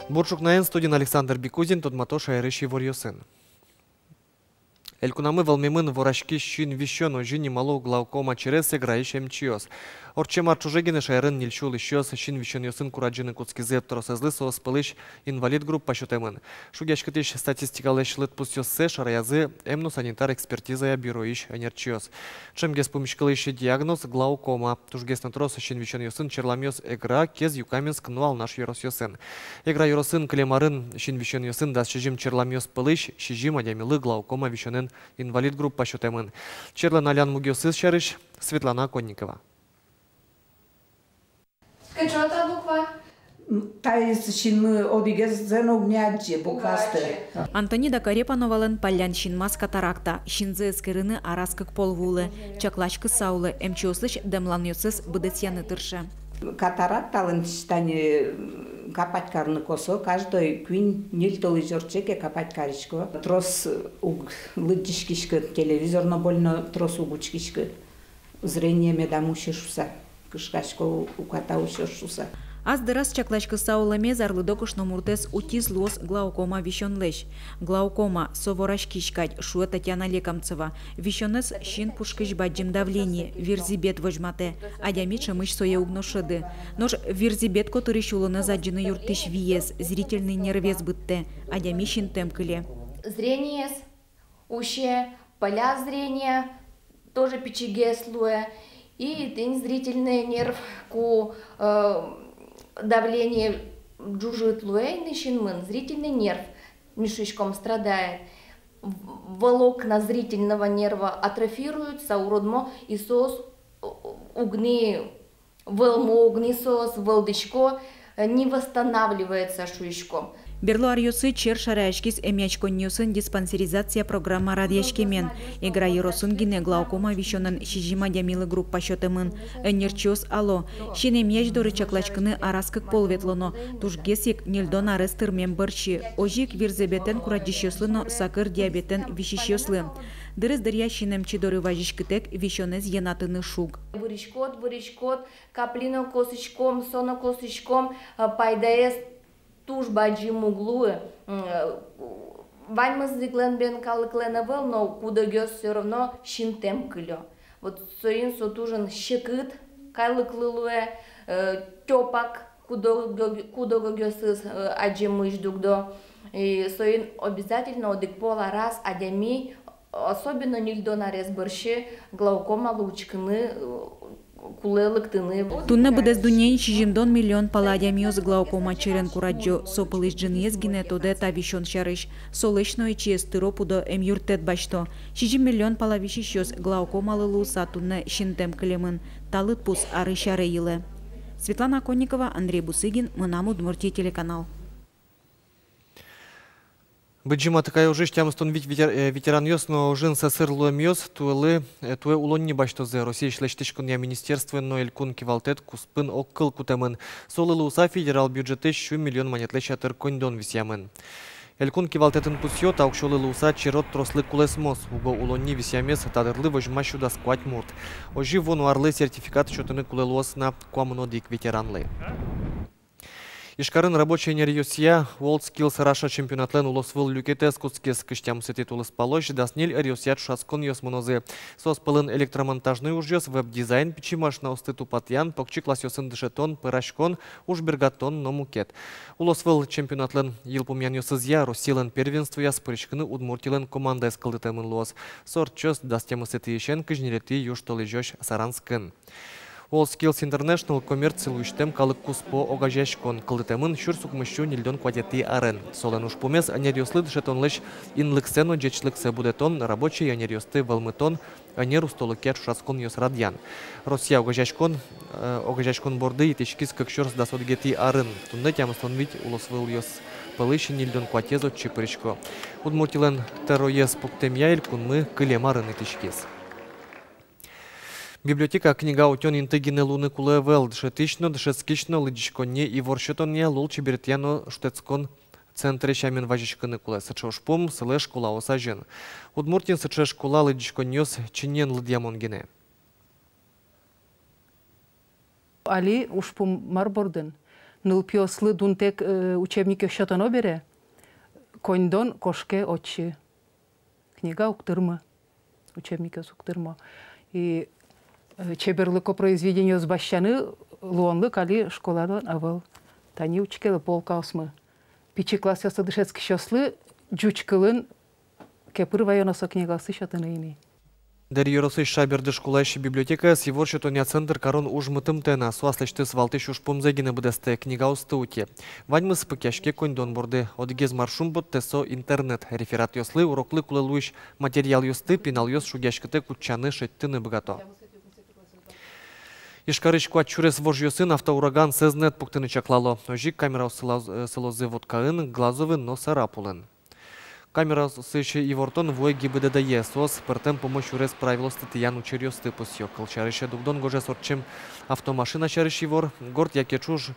Бурчукнаен студент Александр Бикузин, Тодматоша Айрыши Ворьосын. Элькунамы волмемын ворашки щин вещен ожини малу глаукома через играющим чиос. Орчем арчужегины шайрын нильчул еще щин вещен йосын кураджины куцкизе тросезлы соос пылыш инвалид группа счетемын. Шугяшкатыш статистикалы шлыт пустёссе шараязы эмну санитар экспертиза бюро ищ анерчиос. Чем гес помешкалыш диагноз глаукома. Тужгес на трос щин вещен йосын черламёс игра кез юкаменск нуал наш юрос йосын. Игра юросын клемарын щин вещен йосын дас щижим черламёс пылыш щижим адямилы глаукома вещенен инвалид группа счетемын. Черлан Алян Мугиосыз шарыш, Светлана Конникова. Что та буква? Антонида Карепановалын паллян шинмас катаракта, шинзе эскерыны араскык полвулы, чаклачкы саулы, эмчослыш демланьосыз быдетьяны тырша. Катаракталын стане капать карны косо, каждый квин нильтолы жорчеке капать каричко. Трос лыдишкишка, телевизорно больно трос угучкишка. Зрение медамушишуса, кышкашко укатаушишуса. Аздырас чаклачкы сауламе зарлыдокыш номуртес утиз лос глаукома вишонлеш. Глаукома соворашкишкать шуэ Татьяна Лекамцева. Вишонес щин пушкыш баджим давление, вирзибет вожмате. Адями чамыш сое угношыды. Нож вирзибет который шулыны заджины юртыш виес, зрительный нервез бытте. Адями щин темкыле. Зрение, уще, поля зрения, тоже печиге слоя. И тень зрительный нерв ку давление джужит луэйный шинмын, зрительный нерв мишечком страдает. Волокна зрительного нерва атрофируются, уродмо и сос угни, волмо угни сос, волдышко не восстанавливается шуйшком. Берло арьосы чер шарайшкис эмячконьосын диспансеризация программа радиашкемен. Игра еросын гине глаукома вишонын шижима дямилы группа счетымын. Энерчиос ало. Шин эмяч доры чаклачкыны араскык полветлоно. Тужгесик нельдон арестыр мембырчи. Ожик вирзебетен курадишьослыно сакыр диабетен вишишьослы. Дырыз дырья шинемчи доры важишкытек вишонез енатыны шуг. Вырышкот, каплино косычком, соно косычком, пайдаес туж баджим углу, ваньмыз зигленбен калыкленавел, но куда гёс все равно шинтем кылё. Вот соин сотужен щекыт калыклылуэ, тёпак куда гёсыз аджимыш дугдо. И соин обязательно одик пола раз адями, особенно нильдон арес борщи, глаукома лучкины, Тунна быдес дуньян шижимдон миллион паладиамиоз глаукома черен кураджо сопылыш джиньез гинетоде тавишон шарыш. Солышно и чиез тыропудо эмюртет башто. Шижим миллион палавишишьоз глаукома лылуса тунна шинтем клемын. Талыт пус ары шары илы. Светлана Конникова, Андрей Бусыгин, Мынаму Удмуртия телеканал. Быджима такая уже штямстон ветеран йос, но жин сасыр луэмьос, туэ улонни баштозе. Россия шлештишкун я министерство, но элькун кивалтет куспын оккыл кутамын. Солы луса федерал бюджеты щу миллион монетлеща тыркондон висямын. Элькун кивалтетын пусьё, таукшолы луса черот трослы кулесмос. Уго улонни висямес тадырлы вожма щуда сквать мурт. Ожи вон уарлы сертификат щотыны кулелуос на куамнодик ветеранлы. Ишкарын рабочая нерьосия, World Skills Russia чемпионатлен улосвыл люкетес куцкес кыштям сетит улыс полощ, даснель арьосият шаскон йосмонозе. Соспылын электромонтажный ужьёс, веб-дизайн, пичимаш на устыту патьян, покчиклас йосын дышетон, пырашкон, ужбергатон, но мукет. Улосвыл чемпионатлен елпумян йосызья, Россилен первенствуя, спырышкыны удмуртилен команда эскалдытемын луос. Сорчёс дастемы сетиешен, кыжнерети юштолы жёш саранскын. World Skills International коммерциялы үштем калык куспо огажешкон кылдытемын шур сукмыщу нильдон квадети арен. Солен ушпумес анерьослы дышетонлыш инлыксено джечлыксе будетон рабочий анерьосты валмытон анер устолыке шаскон йос радьян. Россия огажешкон борды итешкис кыкшорс дасодгети арен. Тунда тямыстон вить улосвыл йос пылыш нильдон кватезо чипырышко. Удмуртилен терроез пуктемьяйль кунмы кылемарын итешкис. Библиотека книга утен интегины луны кулевел, дшетично, дшетскично, лыдичконе и воршетоне лул чебертьяно штецкон центре шамен важичканы куле. Сачошпом слэш кула осажен. Удмуртин сачеш кула лыдичконёс чинен лыдьямонгене. Али ушпум марборден. Нылпиослы дунтек учебнике счетано бере. Коньдон кошке очи. Книга уктырма. Учебнике уктырма. И чеберлыко произведение с бащаны луонлы кали школадон авал. Тани учкелы полка осмы. Пичи класс ясы дышецки шослы жучкылын кепыр вайоносо книгасы счетаны ими. Дарья Росыш Шаберды школайши библиотека с его счетоня центр корон ужмытым тена суаслышты свалтыш уж помзегины бдсте книга устауте. Ваньмы спыкяшке коньдон борды. Одгез маршум бот тесо интернет. Реферат ёслы уроклы кулелуиш материал ёсты пинал ёс шугяшкыты кучаны шеттыны богато. Ишкарыш куачурес вожьёсын автоураган сезнет пуктыны чаклало. Ожик камера селозы водкаын глазовы носарапулын. Камера сыщи и вортон вой ГИБДД СОС пертем помощь урез правило статьян учерьё стыпусьё. Колчарыше дугдон гоже сорчем автомашина чарыщи вор. Горд яке чуж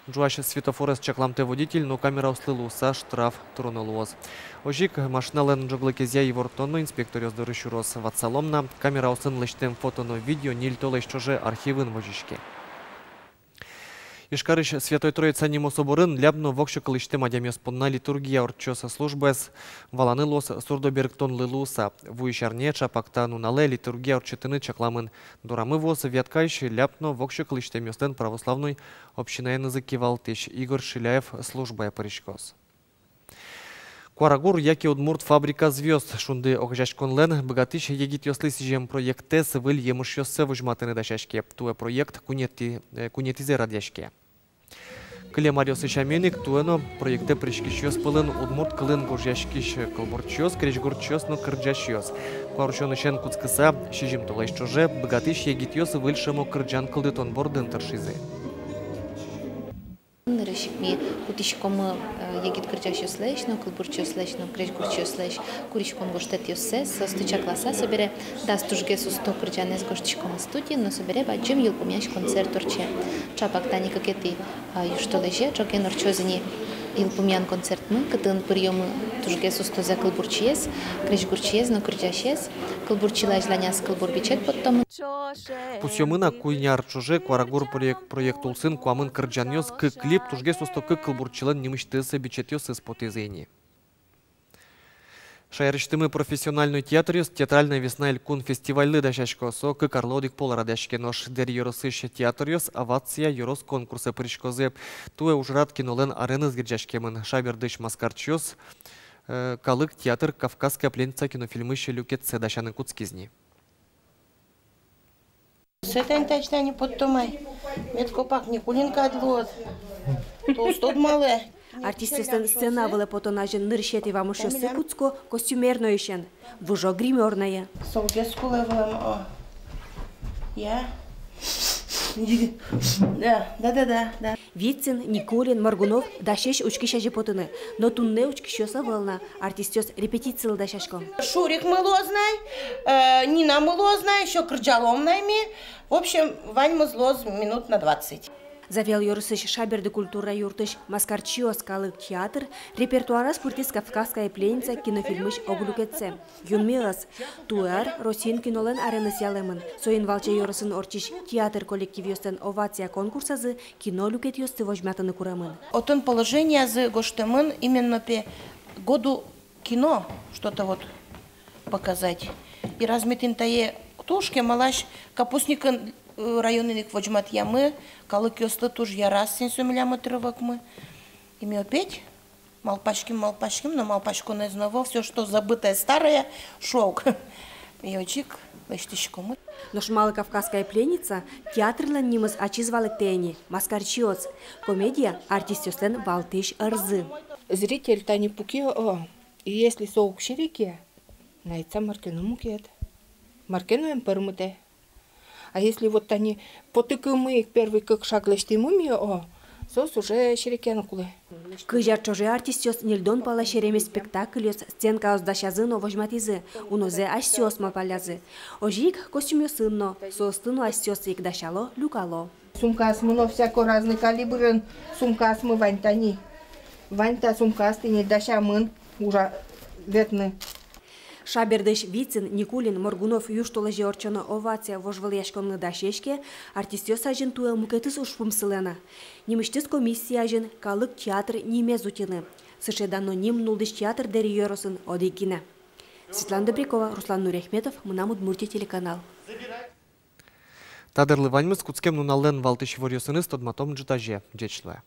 джуаше светофорес чакламте водитель, но камера услылуса штраф тронолуоз. Ожик машина лен джоглыкезя и вортонно инспектор ёздырыщу рос ватсаломна. Камера усын лыштем фотоно видео нильтолы чуже архивын вожишке. Ишкарыш Святой Троица Нимо соборын лябно вокшо кылышты мадямёспонна литургия орчоса службес валаны лос сурдобергтон лылуса. Вуишарне чапакта нунале литургия орчетыны чакламын дурамы воз вяткайш лябно вокшо кылышты мёстен православной общинаен языки валтыш Игорь Шиляев службая паришкос. Куарагур яки удмурт фабрика звезд шунды окжашкон лен богатыш егит ёслы сижем проектес выль емыш ёссе выжматыны дашашке. Туэ проект кунетизе радяшке. Кыле Мариосы Шаменик туэно проекте пришкищёс пылын удмурт кылын гожяшкиш кылбурчёс, кречгурчёс, но кырджашёс. Куарушёнышен куцкыса шижим толайш чуже богатыш егит ёсы выльшемо кырджан кылдытон бордын таршизы. Нырышикми утишкомы егит кырджашёс лэш, но кылбурчёс лэш, но кречгурчёс лэш, куришкон гоштет ёссес, стуча класса собере, да стужге сусто кырджанес гоштишкомы студии, но собере баджим юлпумяш концерт орче. Чапак тани какети юшто леже, чокен орчозини юлпумян концерт мы, кытын приёмы тужге сусто за кылбурчиес, кречгурчиес, но кырджашес, кылбурчилаш ланяс кылбурбичет потом. Пусьёмына куйняр чуже Куарагур проект улсын куамын кырджанёс к клип тужге сусто к кылбурчилан немыштысы бичетёс из потезени. Шайрыштымы профессиональный театрёс театральная весна илькун фестивальны дашашкосо к карлодик поларадашке нож дер юросыще театрёс авация юрос конкурсы пришкозе туэ ужрат кинолен арены сгирджашкемын шабердыш маскарчёс калык театр Кавказская пленница кинофильмыще люкетсе дашаны куцкизни. Сетен тачта не подтомай. Медкопак не кулинка отлот. Толстот мале. Артистестен сцена была потонажен нырщет и вам еще секуцко костюмерно ищен. Вужо гримерная. Солгеску левлем. Я? Да. Вицин, Никулин, Маргунов, дашеш учкиша жепотыны. Но тунне учкишоса волна. Артистёс репетициялы дашашком. Шурик мылозный, Нина мылозная, еще Крджалом найми. В общем, Вань мызлоз минут на 20. Завел юрысыш Шаберды культура юртыш Маскарчиос калык театр, репертуара спуртис Кавказская пленница кинофильмыш оглюкетсе. Юнмилас, туэр, Росин кинолен ареныс ялемын. Соин валча юрысын орчиш театр коллективёстен овация конкурсазы кино люкет ёсты вожмятыны курамын. Отон положение за гоштемын именно по году кино что-то вот показать. И разметин тае тушке малаш капустникын районный вожмат ямы, калык ёсты туж ярас сен сөмелямы тырывак мы. И мы опять малпачким, но малпачку не знало, все, что забытое старое, шелк. И очик, лештичком. Но шмалы Кавказская пленница, театрлан нимыз ачизвалы тени, Маскарчиос, комедия артистёстен валтыш ырзы. Зритель тани пуки, и если соук ширике, найца маркену мукет. Маркену им пырмыте. А если вот они потыкымы первый как шаг лешти мумию, сос уже ширикен кулы. Кыжар чоже артистёс нильдон пала шереме спектаклёс сценка оздашазы но вожматизы, унозе асёс мапалязы. Ожик костюмё сынно, состыну асёс икдашало люкало. Сумкас мыно всяко разный калибрын, сумкас мы ваньтани. Ваньта сумкас ты не даша мын, уже ветны. Шабердыш Вицин, Никулин, Моргунов, Юштолажи орчоно овация вожвал яшконны дашешке, артистёс ажын туя мукетыс ушпумсылена. Немыштыс комиссия ажын калык театр немезутины. Сышедано ним нулдыш театр дери йоросын одекина. Светлана Добрякова, Руслан Нурехметов, Мунамуд Мурти телеканал. Тадырлы ваньмыз куцкем нуналлен валтыш ворьосыныз тодматом джитаже. Джечлуя.